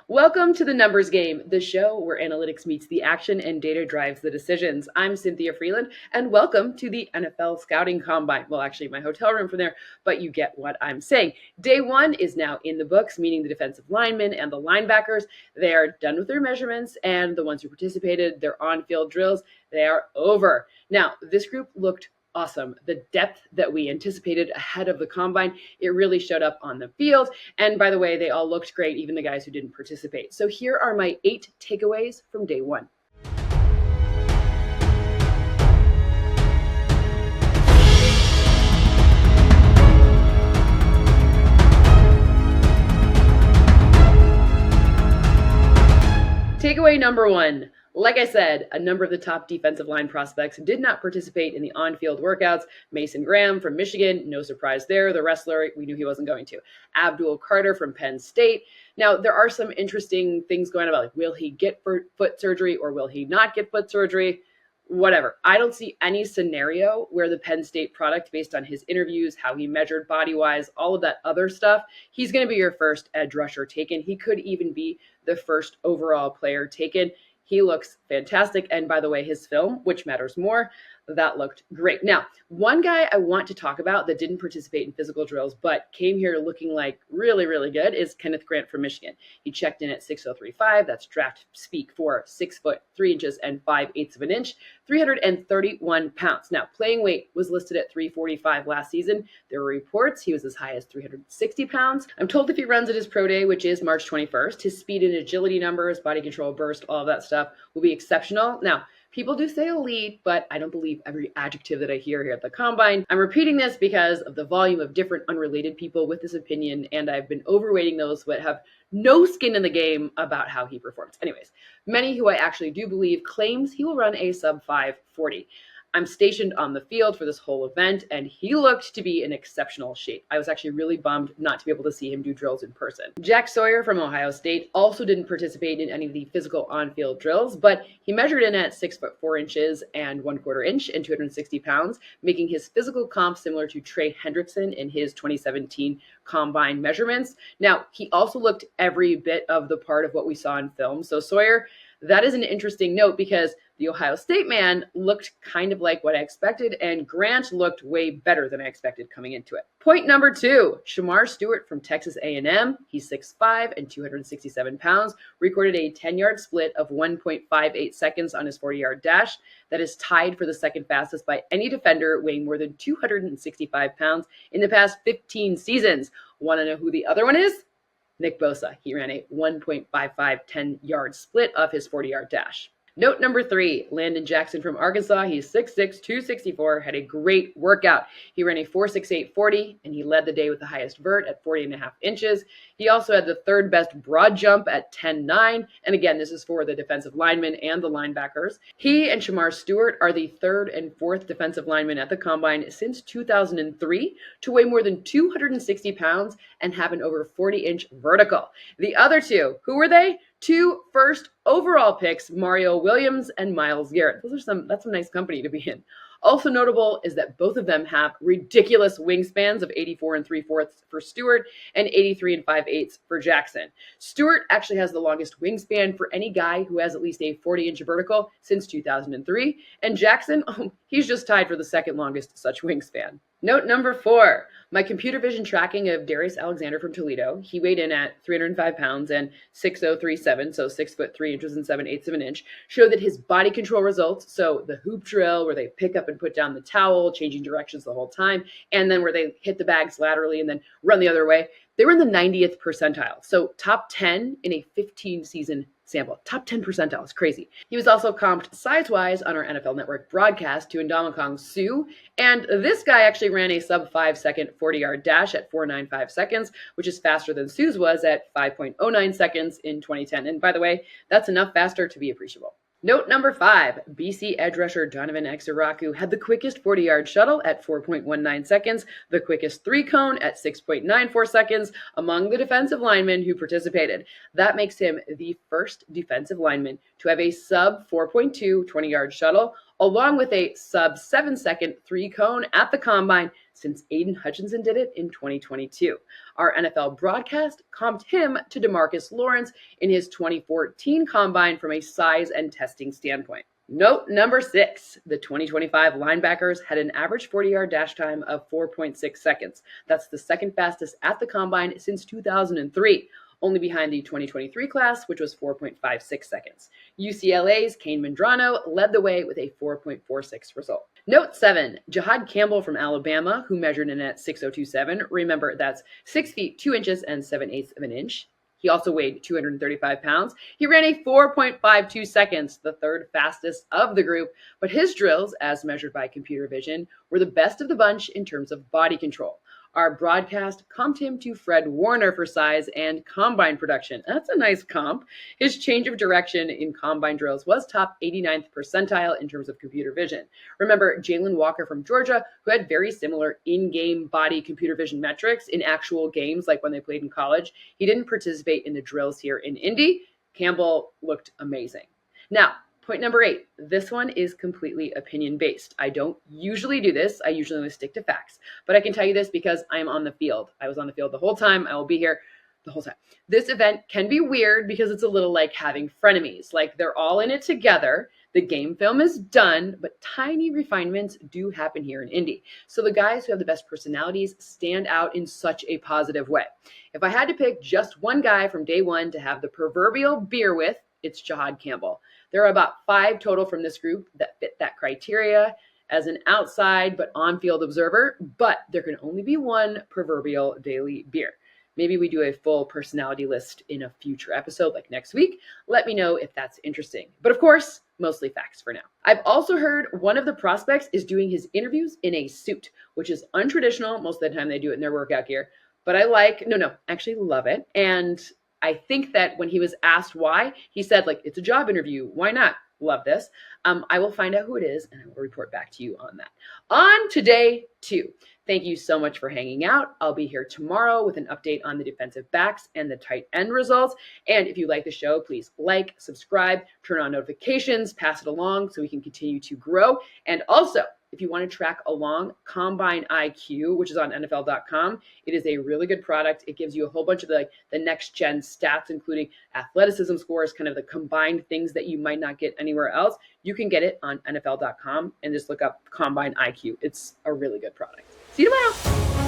Welcome to the Numbers Game, the show where analytics meets the action and data drives the decisions. I'm Cynthia Frelund, and welcome to the NFL Scouting Combine. Well, actually, my hotel room from there, but you get what I'm saying. Day one is now in the books, meaning the defensive linemen and the linebackers. They are done with their measurements, and the ones who participated, their on-field drills, they are over. Now, this group looked awesome. The depth that we anticipated ahead of the combine, it really showed up on the field. And by the way, they all looked great, even the guys who didn't participate. So here are my 8 takeaways from day one. Takeaway number 1. Like I said, a number of the top defensive line prospects did not participate in the on-field workouts. Mason Graham from Michigan, no surprise there. The wrestler, we knew he wasn't going to. Abdul Carter from Penn State. Now, there are some interesting things going on about, like, will he get foot surgery or will he not get foot surgery? Whatever. I don't see any scenario where the Penn State product, based on his interviews, how he measured body-wise, all of that other stuff, he's going to be your first edge rusher taken. He could even be the first overall player taken. He looks fantastic. And by the way, his film, which matters more, that looked great. Now, one guy I want to talk about that didn't participate in physical drills, but came here looking like really, really good is Kenneth Grant from Michigan. He checked in at 6'035". That's draft speak for 6 foot 3 inches and 5/8 of an inch, 331 pounds. Now, playing weight was listed at 345 last season. There were reports he was as high as 360 pounds. I'm told if he runs at his pro day, which is March 21st, his speed and agility numbers, body control, burst, all of that stuff will be exceptional. Now, people do say elite, but I don't believe every adjective that I hear here at the Combine. I'm repeating this because of the volume of different unrelated people with this opinion, and I've been overweighting those that have no skin in the game about how he performs. Anyways, many who I actually do believe claims he will run a sub 540. I'm stationed on the field for this whole event, and he looked to be in exceptional shape. I was actually really bummed not to be able to see him do drills in person. Jack Sawyer from Ohio State also didn't participate in any of the physical on-field drills, but he measured in at 6 foot 4 inches and 1/4 inch and 260 pounds, making his physical comp similar to Trey Hendrickson in his 2017 combine measurements. Now, he also looked every bit of the part of what we saw in film. So Sawyer, that is an interesting note because the Ohio State man looked kind of like what I expected, and Grant looked way better than I expected coming into it. Point number 2, Shemar Stewart from Texas A&M. He's 6'5" and 267 pounds, recorded a 10-yard split of 1.58 seconds on his 40-yard dash. That is tied for the second fastest by any defender weighing more than 265 pounds in the past 15 seasons. Want to know who the other one is? Nick Bosa. He ran a 1.55 10-yard split of his 40-yard dash. Note number 3, Landon Jackson from Arkansas. He's 6'6", 264, had a great workout. He ran a 4.68 40, and he led the day with the highest vert at 40.5 inches. He also had the third best broad jump at 10.9, and again, this is for the defensive linemen and the linebackers. He and Shemar Stewart are the third and fourth defensive linemen at the Combine since 2003 to weigh more than 260 pounds and have an over 40-inch vertical. The other two, who were they? 2 first overall picks, Mario Williams and Myles Garrett. That's some nice company to be in. Also notable is that both of them have ridiculous wingspans of 84 3/4 for Stewart and 83 5/8 for Jackson. Stewart actually has the longest wingspan for any guy who has at least a 40-inch vertical since 2003. And Jackson, he's just tied for the second longest such wingspan. Note number 4, my computer vision tracking of Darius Alexander from Toledo. He weighed in at 305 pounds and 6'037", so 6 foot 3 inches and 7/8 of an inch, showed that his body control results, so the hoop drill where they pick up and put down the towel, changing directions the whole time, and then where they hit the bags laterally and then run the other way, they were in the 90th percentile. So top 10 in a 15-season sample. Top 10 percentile is crazy. He was also comped size-wise on our NFL Network broadcast to Ndamukong Suh, and this guy actually ran a sub-5 second 40-yard dash at 4.95 seconds, which is faster than Suh's was at 5.09 seconds in 2010. And by the way, that's enough faster to be appreciable. Note number 5, BC edge rusher Donovan Exaraku had the quickest 40-yard shuttle at 4.19 seconds, the quickest 3-cone at 6.94 seconds among the defensive linemen who participated. That makes him the first defensive lineman to have a sub 4.2 20-yard shuttle. along with a sub 7-second 3-cone at the combine since Aiden Hutchinson did it in 2022. Our NFL broadcast comped him to DeMarcus Lawrence in his 2014 combine from a size and testing standpoint. Note number 6, the 2025 linebackers had an average 40-yard dash time of 4.6 seconds. That's the second fastest at the combine since 2003, only behind the 2023 class, which was 4.56 seconds. UCLA's Kane Medrano led the way with a 4.46 result. Note 7, Jahad Campbell from Alabama, who measured in at 6'027. Remember, that's 6 feet 2 inches and 7/8 of an inch. He also weighed 235 pounds. He ran a 4.52 seconds, the third fastest of the group, but his drills, as measured by computer vision, were the best of the bunch in terms of body control. Our broadcast comped him to Fred Warner for size and combine production. That's a nice comp. His change of direction in combine drills was top 89th percentile in terms of computer vision. Remember, Jalen Walker from Georgia, who had very similar in-game body computer vision metrics in actual games, like when they played in college, he didn't participate in the drills here in Indy. Campbell looked amazing. Now, point number 8, this one is completely opinion-based. I don't usually do this. I usually only stick to facts. But I can tell you this because I'm on the field. I was on the field the whole time. I will be here the whole time. This event can be weird because it's a little like having frenemies. Like they're all in it together. The game film is done, but tiny refinements do happen here in Indy. So the guys who have the best personalities stand out in such a positive way. If I had to pick just one guy from day one to have the proverbial beer with, it's Jahad Campbell. There are about 5 total from this group that fit that criteria as an outside but on-field observer, but there can only be one proverbial daily beer. Maybe we do a full personality list in a future episode like next week. Let me know if that's interesting. But of course, mostly facts for now. I've also heard one of the prospects is doing his interviews in a suit, which is untraditional. Most of the time they do it in their workout gear. But I actually love it. And I think that when he was asked why, he said, it's a job interview. Why not? Love this. I will find out who it is, and I will report back to you on that. On to day 2. Thank you so much for hanging out. I'll be here tomorrow with an update on the defensive backs and the tight end results. And if you like the show, please like, subscribe, turn on notifications, pass it along so we can continue to grow. And also, if you want to track along Combine IQ, which is on NFL.com, it is a really good product. It gives you a whole bunch of the next gen stats, including athleticism scores, kind of the combined things that you might not get anywhere else. You can get it on NFL.com and just look up Combine IQ. It's a really good product. See you tomorrow.